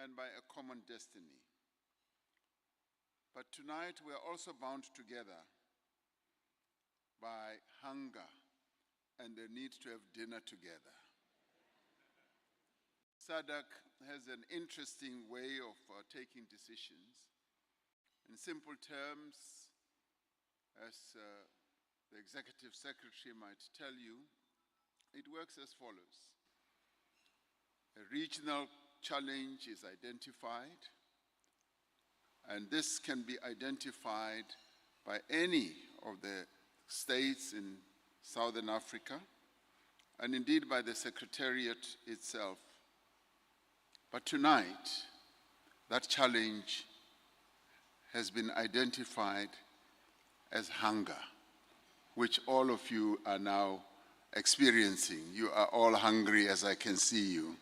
and by a common destiny. But tonight we are also bound together by hunger and the need to have dinner together. SADC has an interesting way of taking decisions. In simple terms, as the Executive Secretary might tell you, it works as follows. A regional challenge is identified, and this can be identified by any of the states in Southern Africa, and indeed by the Secretariat itself. But tonight, that challenge has been identified as hunger, which all of you are now experiencing. You are all hungry, as I can see you.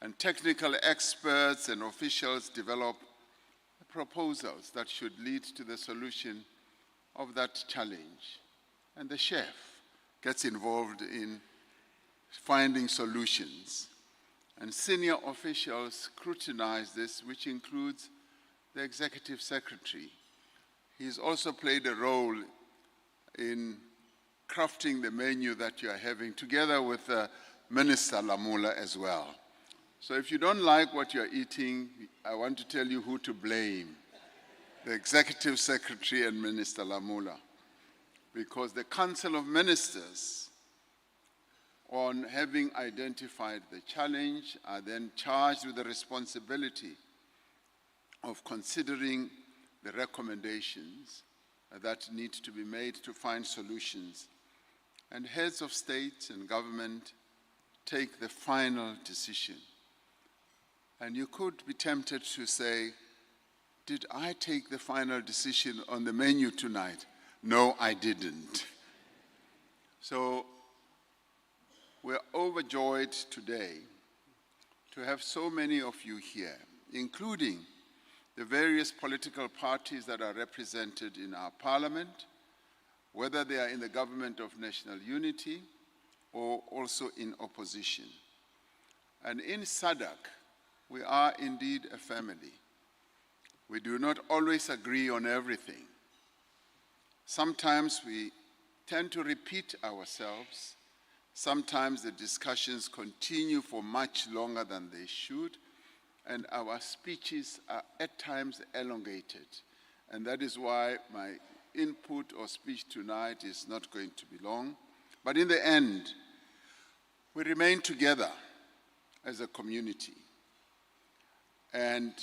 And technical experts and officials develop proposals that should lead to the solution of that challenge. And the chef gets involved in finding solutions. And senior officials scrutinize this, which includes the Executive Secretary. He's also played a role in crafting the menu that you are having, together with Minister Lamula as well. So if you don't like what you're eating, I want to tell you who to blame: the Executive Secretary and Minister Lamula. Because the Council of Ministers, on having identified the challenge, are then charged with the responsibility of considering the recommendations that need to be made to find solutions. And heads of state and government take the final decision. And you could be tempted to say, did I take the final decision on the menu tonight? No, I didn't. So we're overjoyed today to have so many of you here, including the various political parties that are represented in our parliament, whether they are in the government of national unity or also in opposition. And in SADC, we are indeed a family. We do not always agree on everything. Sometimes we tend to repeat ourselves. Sometimes the discussions continue for much longer than they should, and our speeches are at times elongated. And that is why my input or speech tonight is not going to be long. But in the end, we remain together as a community. And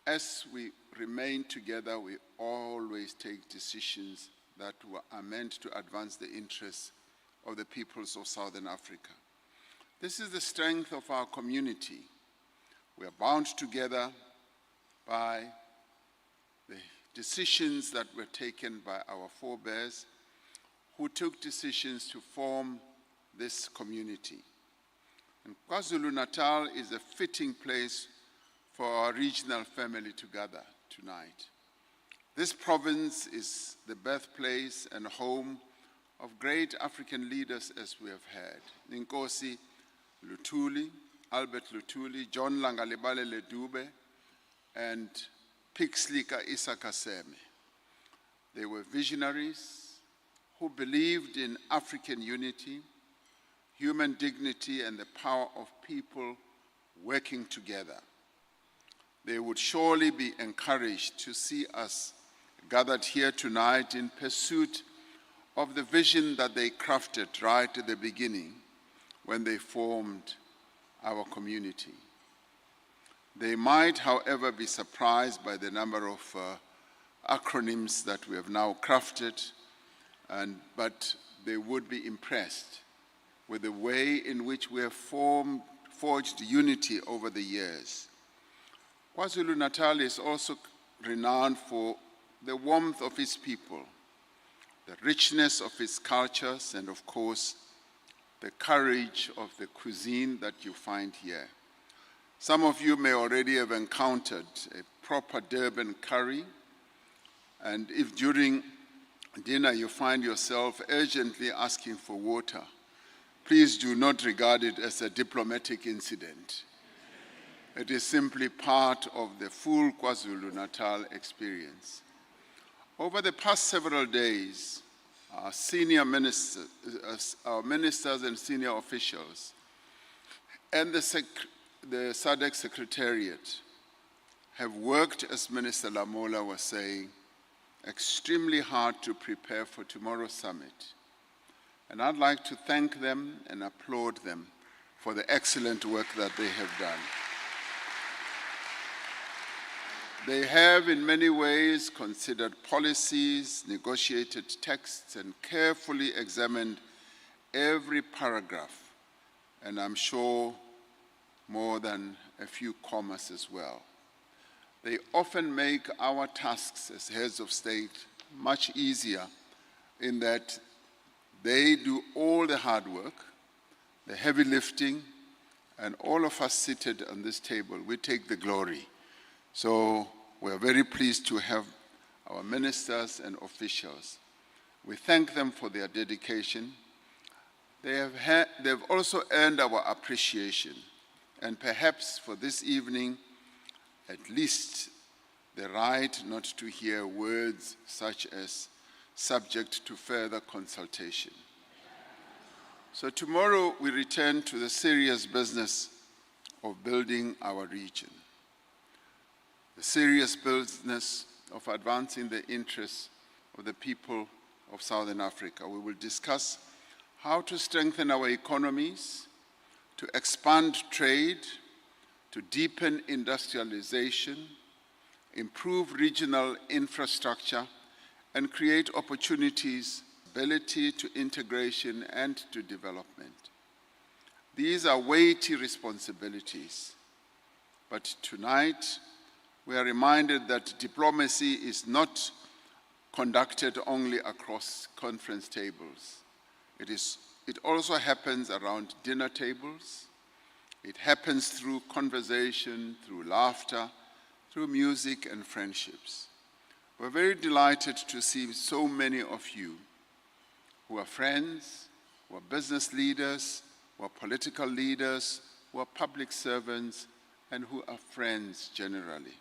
as we remain together, we always take decisions that are meant to advance the interests of the peoples of Southern Africa. This is the strength of our community. We are bound together by the decisions that were taken by our forebears, who took decisions to form this community. And KwaZulu-Natal is a fitting place for our regional family to gather tonight. This province is the birthplace and home of great African leaders, as we have heard. Nkosi Luthuli, Albert Luthuli, John Langalibale Ledube, and Pixlika Isakaseme. They were visionaries who believed in African unity, human dignity, and the power of people working together. They would surely be encouraged to see us gathered here tonight in pursuit of the vision that they crafted right at the beginning when they formed our community. They might, however, be surprised by the number of acronyms that we have now crafted, but they would be impressed with the way in which we have forged unity over the years. KwaZulu-Natal is also renowned for the warmth of its people, the richness of its cultures, and of course, the courage of the cuisine that you find here. Some of you may already have encountered a proper Durban curry, and if during dinner you find yourself urgently asking for water, please do not regard it as a diplomatic incident. It is simply part of the full KwaZulu-Natal experience. Over the past several days, our ministers and senior officials and the SADC Secretariat have worked, as Minister Lamola was saying, extremely hard to prepare for tomorrow's summit. And I'd like to thank them and applaud them for the excellent work that they have done. They have in many ways considered policies, negotiated texts, and carefully examined every paragraph, and I'm sure more than a few commas as well. They often make our tasks as heads of state much easier in that they do all the hard work, the heavy lifting, and all of us seated on this table, we take the glory. So we're very pleased to have our ministers and officials. We thank them for their dedication. They've also earned our appreciation, and perhaps for this evening, at least the right not to hear words such as subject to further consultation. So tomorrow we return to the serious business of building our region, the serious business of advancing the interests of the people of Southern Africa. We will discuss how to strengthen our economies, to expand trade, to deepen industrialization, improve regional infrastructure, and create opportunities, ability to integration and to development. These are weighty responsibilities, but tonight we are reminded that diplomacy is not conducted only across conference tables. It also happens around dinner tables. It happens through conversation, through laughter, through music and friendships. We're very delighted to see so many of you who are friends, who are business leaders, who are political leaders, who are public servants, and who are friends generally,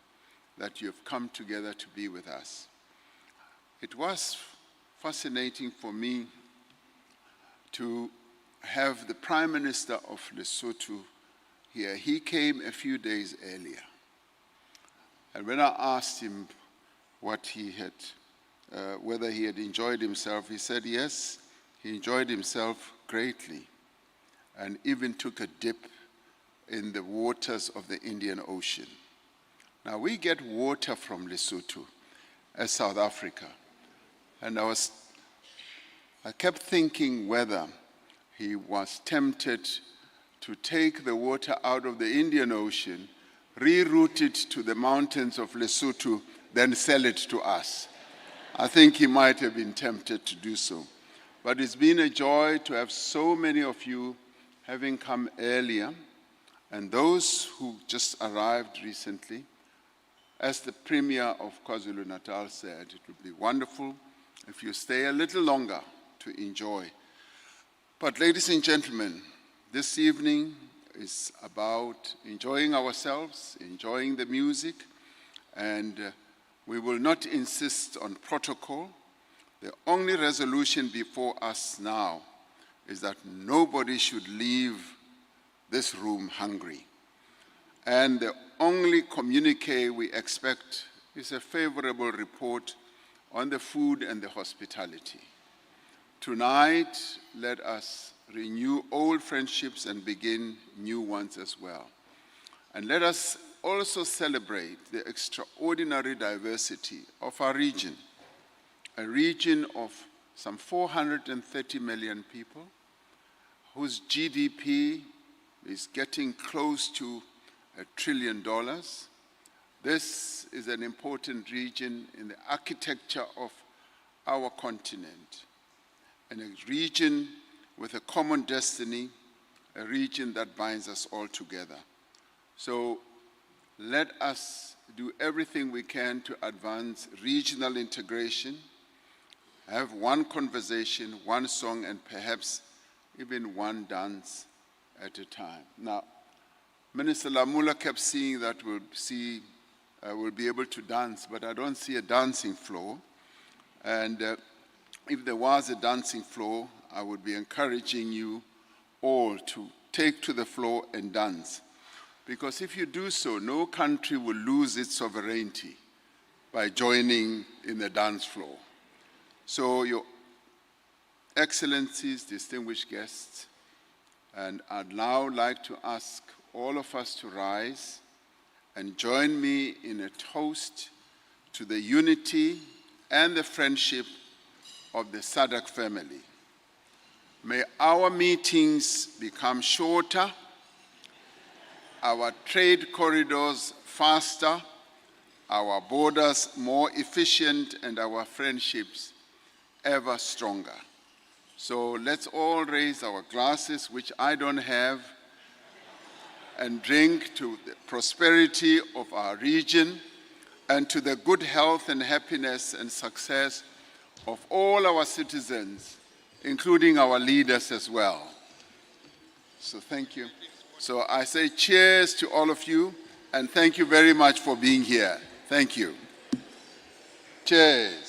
that you have come together to be with us. It was fascinating for me to have the Prime Minister of Lesotho here. He came a few days earlier. And when I asked him what he had, whether he had enjoyed himself, he said yes, he enjoyed himself greatly and even took a dip in the waters of the Indian Ocean. Now we get water from Lesotho as South Africa. And I kept thinking whether he was tempted to take the water out of the Indian Ocean, reroute it to the mountains of Lesotho, then sell it to us. I think he might have been tempted to do so. But it's been a joy to have so many of you having come earlier, and those who just arrived recently. As the Premier of KwaZulu-Natal said, it would be wonderful if you stay a little longer to enjoy. But ladies and gentlemen, this evening is about enjoying ourselves, enjoying the music, and we will not insist on protocol. The only resolution before us now is that nobody should leave this room hungry. And the only communique we expect is a favorable report on the food and the hospitality. Tonight, let us renew old friendships and begin new ones as well. And let us also celebrate the extraordinary diversity of our region, a region of some 430 million people, whose GDP is getting close to $1 trillion. This is an important region in the architecture of our continent, and a region with a common destiny, a region that binds us all together. So let us do everything we can to advance regional integration, have one conversation, one song, and perhaps even one dance at a time. Now, Minister Lamula kept seeing that we'll be able to dance, but I don't see a dancing floor. And if there was a dancing floor, I would be encouraging you all to take to the floor and dance. Because if you do so, no country will lose its sovereignty by joining in the dance floor. So, Your Excellencies, distinguished guests, and I'd now like to ask all of us to rise and join me in a toast to the unity and the friendship of the SADC family. May our meetings become shorter, our trade corridors faster, our borders more efficient, and our friendships ever stronger. So let's all raise our glasses, which I don't have, and drink to the prosperity of our region and to the good health and happiness and success of all our citizens, including our leaders as well. So thank you. So I say cheers to all of you, and thank you very much for being here. Thank you. Cheers.